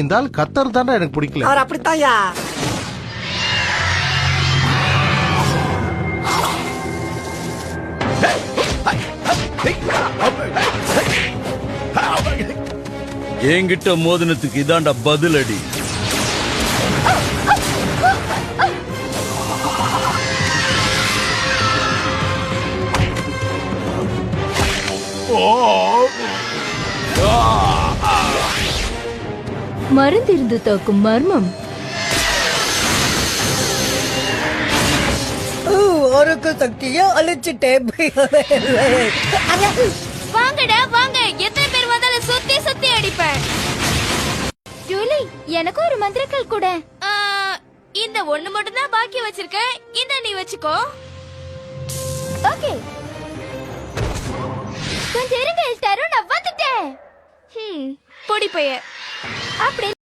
இந்த ஆள் கத்தர் தானே எனக்கு பிடிக்கல. அவர் அப்படித்தாயா. என்கிட்ட மோதினத்துக்கு இதாண்டா பதிலடி. மருந்திருந்து தாக்கும் மர்மம். ஒருக்கு சக்தியை அழிச்சிட்டேன். வாங்கடா வாங்க, எத்தனை பேர் வந்தாலும் சுத்தி சுத்தி அடிப்பேன். ஜூலி, எனக்கு ஒரு மந்திரக்கல் கூட. இந்த ஒண்ணு மட்டும் தான் பாக்கி வச்சிருக்கேன். இந்த நீ வச்சுக்கோ. ஓகே, கொஞ்சம் இருங்க எல்டாரோ, நான் வந்துட்டேன். பொடி பைய அப்படி